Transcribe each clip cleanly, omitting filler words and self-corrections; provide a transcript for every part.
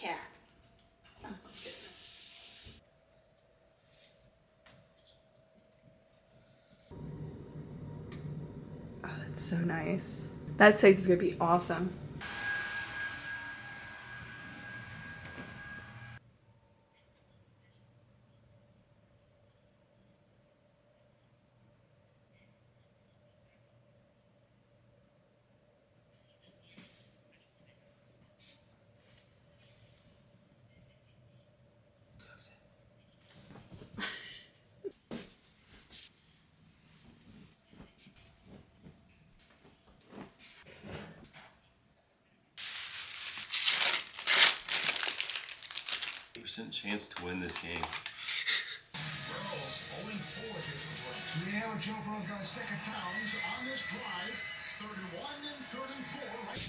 cat. Oh, goodness. Oh, that's so nice. That space is gonna be awesome. Chance to win this game. Burrows 0-4 against the Browns. Yeah, Joe Burrow's got his second downs on this drive. 31 and 34. Right.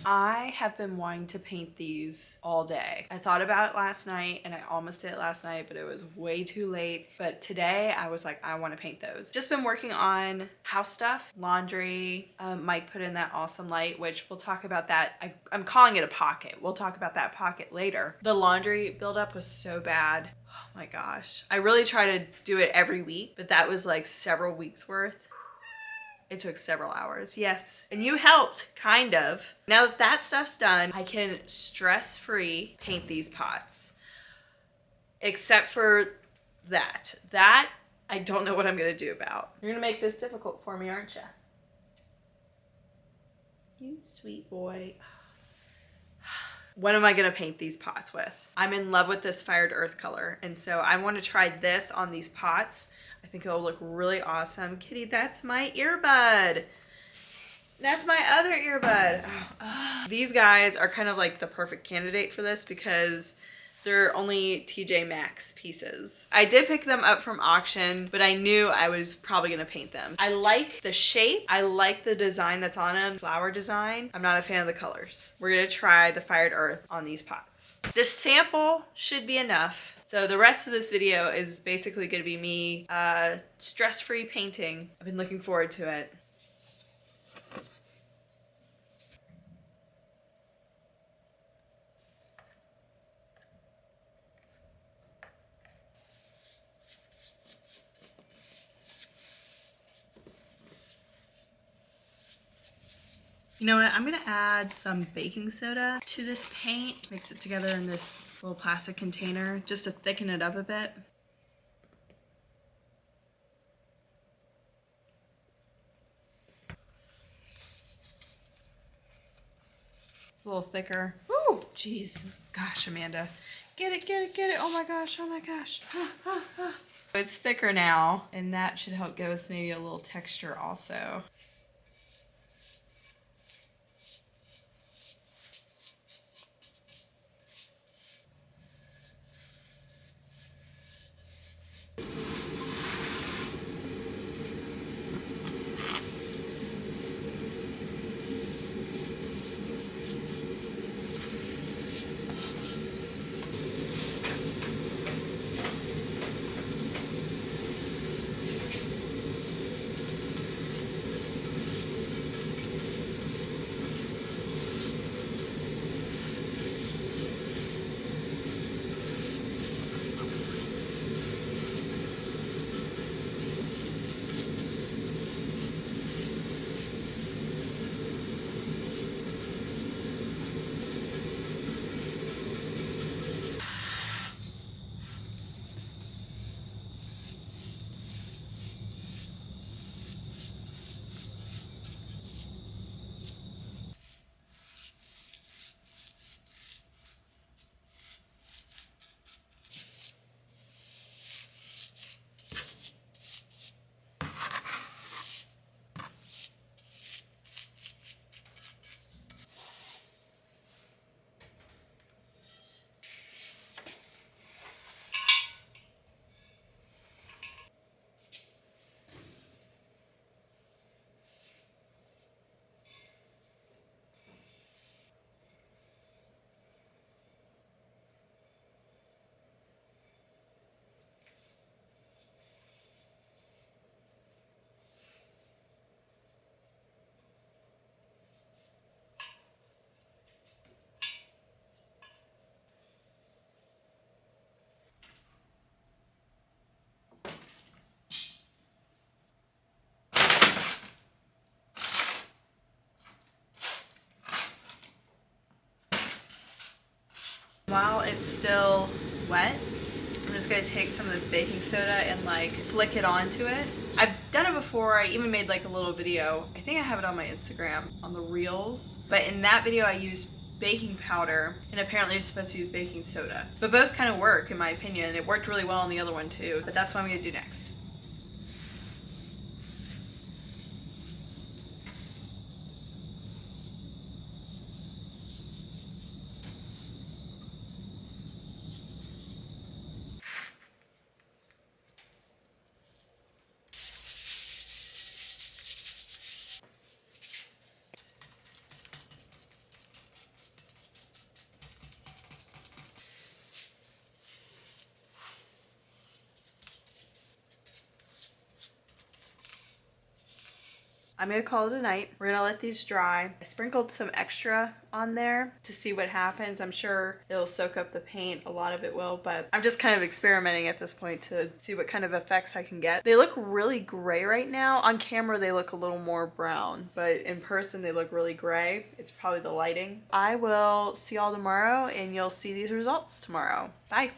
I have been wanting to paint these all day. I thought about it last night and I almost did it last night, but it was way too late. But today I was like, I want to paint those. Just been working on house stuff, laundry. Mike put in that awesome light, which we'll talk about that. I'm calling it a pocket. We'll talk about that pocket later. The laundry buildup was so bad. Oh my gosh. I really try to do it every week, but that was like several weeks worth. It took several hours, yes. And you helped, kind of. Now that that stuff's done, I can stress-free paint these pots. Except for that. That, I don't know what I'm gonna do about. You're gonna make this difficult for me, aren't you? You sweet boy. What am I gonna paint these pots with? I'm in love with this Fired Earth color, and so I wanna try this on these pots. I think it'll look really awesome. Kitty, that's my earbud. That's my other earbud. Oh. These guys are kind of like the perfect candidate for this because they're only TJ Maxx pieces. I did pick them up from auction, but I knew I was probably gonna paint them. I like the shape. I like the design that's on them, flower design. I'm not a fan of the colors. We're gonna try the Fired Earth on these pots. This sample should be enough. So the rest of this video is basically gonna be me stress-free painting. I've been looking forward to it. You know what, I'm gonna add some baking soda to this paint. Mix it together in this little plastic container just to thicken it up a bit. It's a little thicker. Woo, jeez. Gosh, Amanda. Get it, get it, get it. Oh my gosh, oh my gosh. It's thicker now, and that should help give us maybe a little texture also. While it's still wet, I'm just gonna take some of this baking soda and like flick it onto it. I've done it before. I even made like a little video. I think I have it on my Instagram on the reels. But in that video I used baking powder, and apparently you're supposed to use baking soda. But both kind of work in my opinion. It worked really well on the other one too. But that's what I'm gonna do next. I'm gonna call it a night. We're gonna let these dry. I sprinkled some extra on there to see what happens. I'm sure it'll soak up the paint. A lot of it will, but I'm just kind of experimenting at this point to see what kind of effects I can get. They look really gray right now. On camera, they look a little more brown, but in person, they look really gray. It's probably the lighting. I will see y'all tomorrow, and you'll see these results tomorrow. Bye.